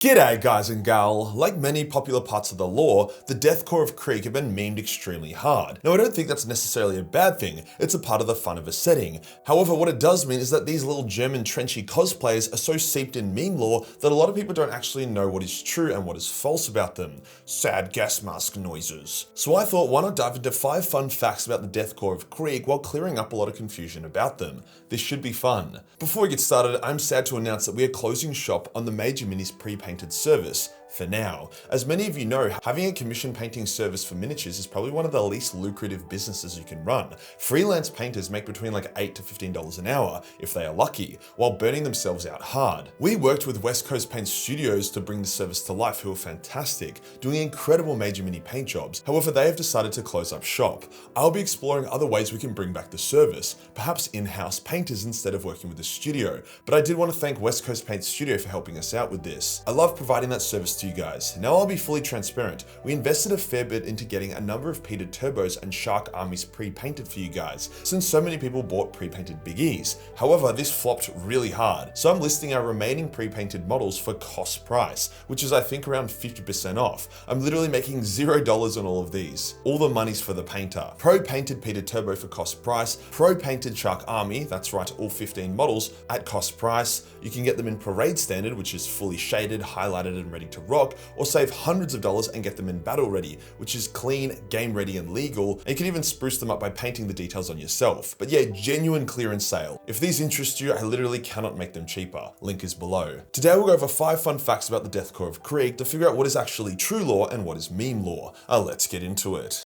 G'day guys and gal. Like many popular parts of the lore, the Death Korps of Krieg have been memed extremely hard. Now I don't think that's necessarily a bad thing, it's a part of the fun of a setting. However, what it does mean is that these little German trenchy cosplayers are so seeped in meme lore that a lot of people don't actually know what is true and what is false about them. Sad gas mask noises. So I thought, why not dive into 5 fun facts about the Death Korps of Krieg while clearing up a lot of confusion about them. This should be fun. Before we get started, I'm sad to announce that we are closing shop on the Major Minis pre-painted service. For now. As many of you know, having a commission painting service for miniatures is probably one of the least lucrative businesses you can run. Freelance painters make between like $8 to $15 an hour, if they are lucky, while burning themselves out hard. We worked with West Coast Paint Studios to bring the service to life, who are fantastic, doing incredible Major Mini paint jobs. However, they have decided to close up shop. I'll be exploring other ways we can bring back the service, perhaps in-house painters instead of working with the studio. But I did want to thank West Coast Paint Studio for helping us out with this. I love providing that service to you guys. Now I'll be fully transparent. We invested a fair bit into getting a number of Peter Turbos and Shark Armies pre-painted for you guys, since so many people bought pre-painted Big E's. However, this flopped really hard, so I'm listing our remaining pre-painted models for cost price, which is I think around 50% off. I'm literally making $0 on all of these. All the money's for the painter. Pro-painted Peter Turbo for cost price, pro-painted Shark Army, that's right, all 15 models, at cost price. You can get them in Parade Standard, which is fully shaded, highlighted, and ready to rock, or save hundreds of dollars and get them in battle ready, which is clean, game ready, and legal, and you can even spruce them up by painting the details on yourself. But yeah, genuine clearance sale. If these interest you, I literally cannot make them cheaper. Link is below. Today we'll go over 5 fun facts about the Death Korps of Krieg to figure out what is actually true lore and what is meme lore. Let's get into it.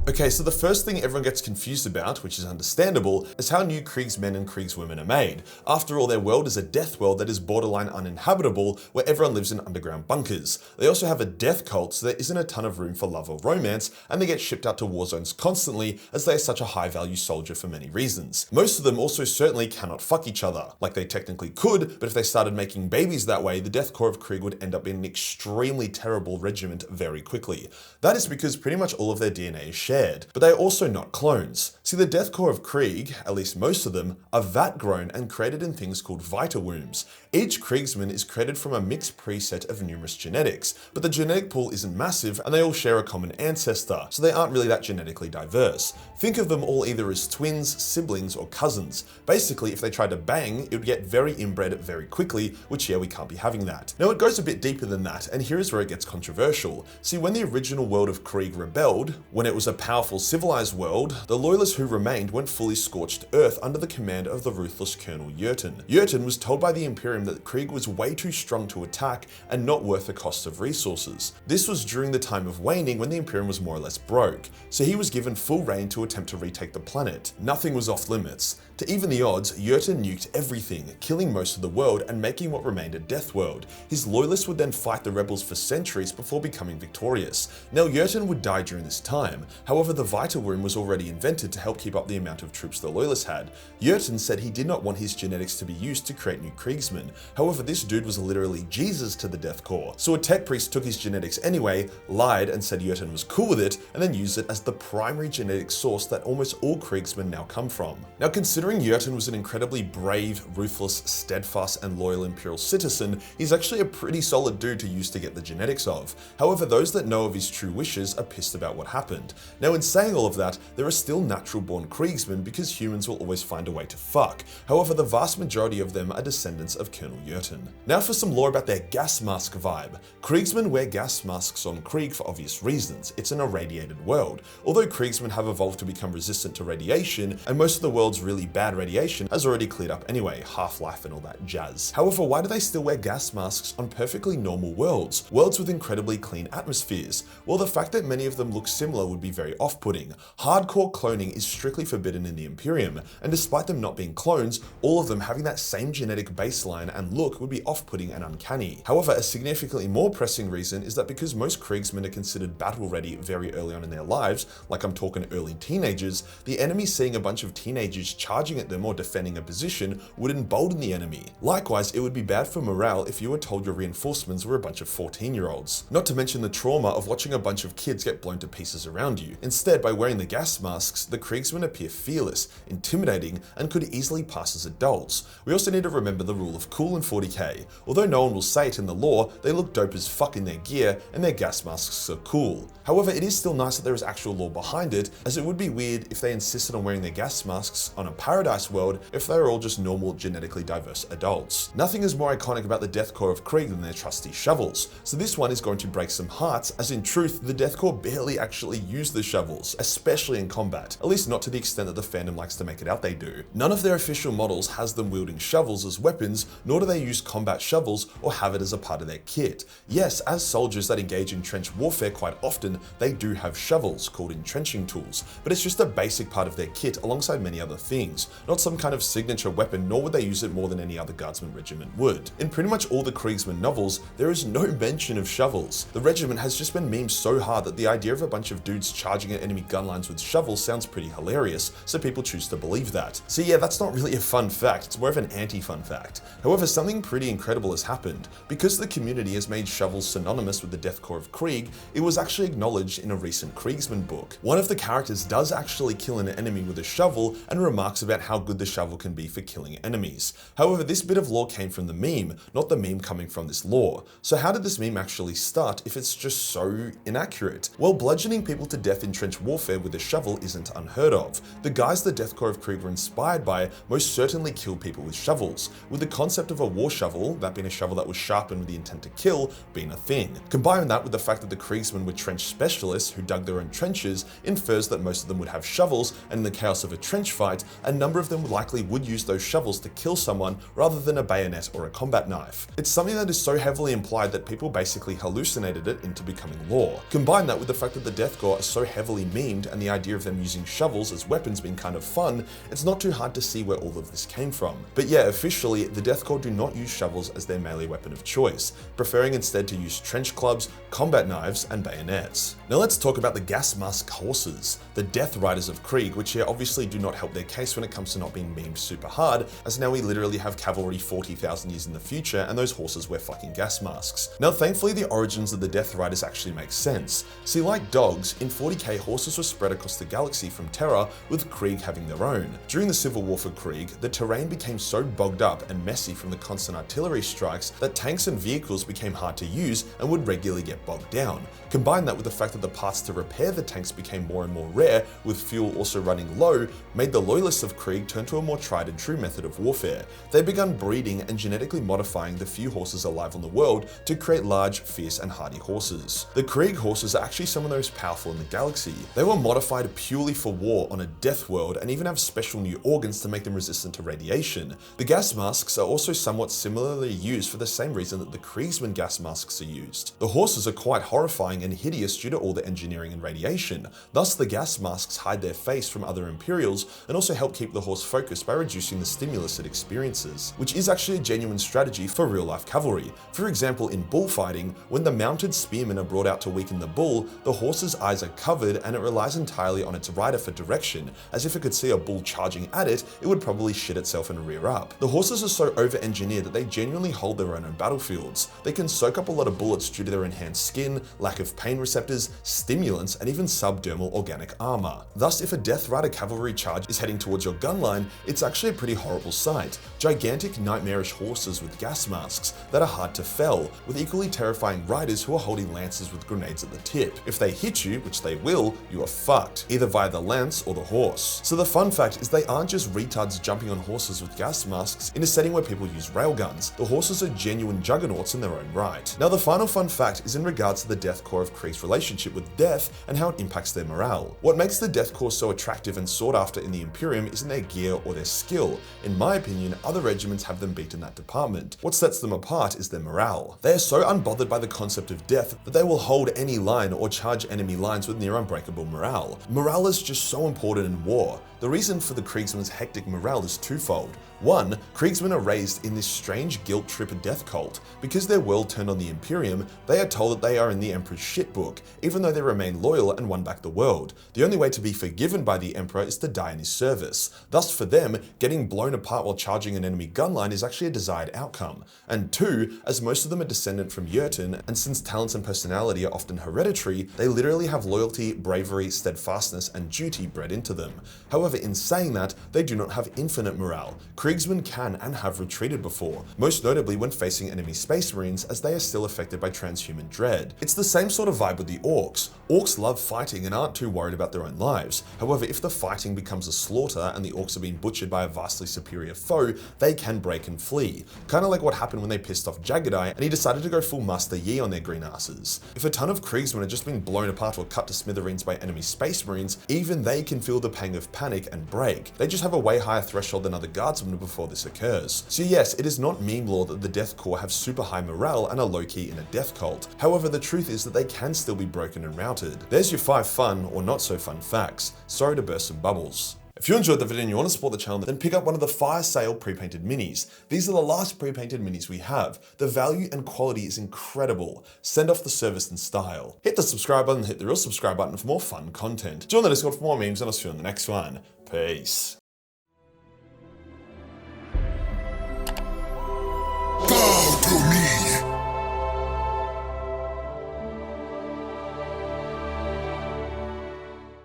Okay, so the first thing everyone gets confused about, which is understandable, is how new Kreigsmen and Kriegswomen are made. After all, their world is a death world that is borderline uninhabitable, where everyone lives in underground bunkers. They also have a death cult, so there isn't a ton of room for love or romance, and they get shipped out to war zones constantly, as they are such a high value soldier for many reasons. Most of them also certainly cannot fuck each other. Like they technically could, but if they started making babies that way, the Death Korps of Krieg would end up being an extremely terrible regiment very quickly. That is because pretty much all of their DNA is shared. But they are also not clones. See, the Death Korps of Krieg, at least most of them, are vat grown and created in things called vita wombs. Each Kriegsman is created from a mixed preset of numerous genetics, but the genetic pool isn't massive and they all share a common ancestor, so they aren't really that genetically diverse. Think of them all either as twins, siblings, or cousins. Basically, if they tried to bang, it would get very inbred very quickly, which yeah, we can't be having that. Now it goes a bit deeper than that, and here is where it gets controversial. See, when the original world of Krieg rebelled, when it was a powerful civilized world, the loyalists who remained went fully scorched earth under the command of the ruthless Colonel Jurten. Jurten was told by the Imperium that Krieg was way too strong to attack and not worth the cost of resources. This was during the time of waning when the Imperium was more or less broke, so he was given full reign to attempt to retake the planet. Nothing was off limits. To even the odds, Jurten nuked everything, killing most of the world and making what remained a death world. His loyalists would then fight the rebels for centuries before becoming victorious. Now Jurten would die during this time. However, the Vita Womb was already invented to help keep up the amount of troops the loyalists had. Jurten said he did not want his genetics to be used to create new Kriegsmen. However, this dude was literally Jesus to the Death Korps. So a tech priest took his genetics anyway, lied and said Jurten was cool with it, and then used it as the primary genetic source that almost all Kriegsmen now come from. Now considering Jurten was an incredibly brave, ruthless, steadfast, and loyal Imperial citizen, he's actually a pretty solid dude to use to get the genetics of. However, those that know of his true wishes are pissed about what happened. Now in saying all of that, there are still natural born Kriegsmen because humans will always find a way to fuck. However, the vast majority of them are descendants of Colonel Jurten. Now for some lore about their gas mask vibe. Kriegsmen wear gas masks on Krieg for obvious reasons. It's an irradiated world. Although Kriegsmen have evolved to become resistant to radiation, and most of the world's really bad radiation has already cleared up anyway, half-life and all that jazz. However, why do they still wear gas masks on perfectly normal worlds with incredibly clean atmospheres? Well, the fact that many of them look similar would be very off-putting. Hardcore cloning is strictly forbidden in the Imperium, and despite them not being clones, all of them having that same genetic baseline and look would be off-putting and uncanny. However, a significantly more pressing reason is that because most Kriegsmen are considered battle-ready very early on in their lives, like I'm talking early teenagers, the enemy seeing a bunch of teenagers charging at them or defending a position would embolden the enemy. Likewise, it would be bad for morale if you were told your reinforcements were a bunch of 14-year-olds. Not to mention the trauma of watching a bunch of kids get blown to pieces around you. Instead, by wearing the gas masks, the Kreigsmen appear fearless, intimidating, and could easily pass as adults. We also need to remember the rule of cool in 40k. Although no one will say it in the lore, they look dope as fuck in their gear, and their gas masks are cool. However, it is still nice that there is actual lore behind it, as it would be weird if they insisted on wearing their gas masks on a paradise world if they were all just normal, genetically diverse adults. Nothing is more iconic about the Death Korps of Krieg than their trusty shovels, so this one is going to break some hearts, as in truth, the Death Korps barely actually use the shovels, especially in combat, at least not to the extent that the fandom likes to make it out they do. None of their official models has them wielding shovels as weapons, nor do they use combat shovels or have it as a part of their kit. Yes, as soldiers that engage in trench warfare quite often, they do have shovels, called entrenching tools, but it's just a basic part of their kit alongside many other things, not some kind of signature weapon, nor would they use it more than any other Guardsman regiment would. In pretty much all the Kreigsman novels, there is no mention of shovels. The regiment has just been memed so hard that the idea of a bunch of dudes charging at enemy gun lines with shovels sounds pretty hilarious, so people choose to believe that. So yeah, that's not really a fun fact, it's more of an anti-fun fact. However, something pretty incredible has happened. Because the community has made shovels synonymous with the Death Korps of Krieg, it was actually acknowledged in a recent Kreigsman book. One of the characters does actually kill an enemy with a shovel and remarks about how good the shovel can be for killing enemies. However, this bit of lore came from the meme, not the meme coming from this lore. So how did this meme actually start if it's just so inaccurate? Well, bludgeoning people to death in trench warfare with a shovel isn't unheard of. The guys the Death Korps of Krieg were inspired by most certainly killed people with shovels, with the concept of a war shovel, that being a shovel that was sharpened with the intent to kill, being a thing. Combine that with the fact that the Kreigsmen were trench specialists who dug their own trenches, infers that most of them would have shovels, and in the chaos of a trench fight, a number of them likely would use those shovels to kill someone rather than a bayonet or a combat knife. It's something that is so heavily implied that people basically hallucinated it into becoming lore. Combine that with the fact that the Death Korps are so heavily memed and the idea of them using shovels as weapons being kind of fun, it's not too hard to see where all of this came from. But yeah, officially, the Death Korps do not use shovels as their melee weapon of choice, preferring instead to use trench clubs, combat knives, and bayonets. Now let's talk about the gas mask horses, the Death Riders of Krieg, which here obviously do not help their case when it comes to not being memed super hard, as now we literally have cavalry 40,000 years in the future and those horses wear fucking gas masks. Now thankfully the origins of the Death Riders actually make sense. See, like dogs, in 40k horses were spread across the galaxy from Terra, with Krieg having their own. During the Civil War for Krieg, the terrain became so bogged up and messy from the constant artillery strikes that tanks and vehicles became hard to use and would regularly get bogged down. Combine that with the fact that the parts to repair the tanks became more and more rare, with fuel also running low, made the loyalists of Krieg turn to a more tried and true method of warfare. They began breeding and genetically modifying the few horses alive on the world to create large, fierce and hardy horses. The Krieg horses are actually some of the most powerful in the galaxy. They were modified purely for war on a death world and even have special new organs to make them resistant to radiation. The gas masks are also somewhat similarly used for the same reason that the Kreigsman gas masks are used. The horses are quite horrifying and hideous due to all the engineering and radiation. Thus, the gas masks hide their face from other Imperials and also help keep the horse focused by reducing the stimulus it experiences, which is actually a genuine strategy for real-life cavalry. For example, in bullfighting, when the mounted spearmen are brought out to weaken the bull, the horse's eyes are covered and it relies entirely on its rider for direction, as if it could see a bull charging at it, it would probably shit itself and rear up. The horses are so over-engineered that they genuinely hold their own on battlefields. They can soak up a lot of bullets due to their enhanced skin, lack of pain receptors, stimulants, and even subdermal organic armor. Thus, if a Death Rider cavalry charge is heading towards your gun line, it's actually a pretty horrible sight. Gigantic, nightmarish horses with gas masks that are hard to fell, with equally terrifying riders who are holding lances with grenades at the tip. If they hit you, which they will, you are fucked, either via the lance or the horse. So the fun fact is they aren't just retards jumping on horses with gas masks in a setting where people use railguns. The horses are genuine juggernauts in their own right. Now the final fun fact is in regards to the Death Korps of Krieg's relationship with death and how it impacts their morale. What makes the Death Korps so attractive and sought after in the Imperium isn't their gear or their skill. In my opinion, other regiments have them beat in that department. What sets them apart is their morale. They are so unbothered by the concept of death that they will hold any line or charge enemy lines with near unbreakable morale. Morale is just so important in war. The reason for the Kreigsman's hectic morale is twofold. 1. Kriegsmen are raised in this strange guilt-trip death cult. Because their world turned on the Imperium, they are told that they are in the Emperor's shitbook, even though they remain loyal and won back the world. The only way to be forgiven by the Emperor is to die in his service. Thus, for them, getting blown apart while charging an enemy gunline is actually a desired outcome. And 2, as most of them are descendant from Jotun, and since talents and personality are often hereditary, they literally have loyalty, bravery, steadfastness, and duty bred into them. However, in saying that, they do not have infinite morale. Kriegsmen can and have retreated before, most notably when facing enemy space marines, as they are still affected by transhuman dread. It's the same sort of vibe with the orcs. Orcs love fighting and aren't too worried about their own lives. However, if the fighting becomes a slaughter and the orcs are being butchered by a vastly superior foe, they can break and flee. Kinda like what happened when they pissed off Jagadai and he decided to go full Master Yi on their green asses. If a ton of Kriegsmen had just been blown apart or cut to smithereens by enemy space marines, even they can feel the pang of panic and break. They just have a way higher threshold than other guardsmen before this occurs. So yes, it is not meme lore that the Death Korps have super high morale and are low-key in a death cult. However, the truth is that they can still be broken and routed. There's your 5 fun or not so fun facts. Sorry to burst some bubbles. If you enjoyed the video and you want to support the channel, then pick up one of the fire sale pre-painted minis. These are the last pre-painted minis we have. The value and quality is incredible. Send off the service and style. Hit the subscribe button, hit the real subscribe button for more fun content. Join the Discord for more memes, and I'll see you on the next one. Peace.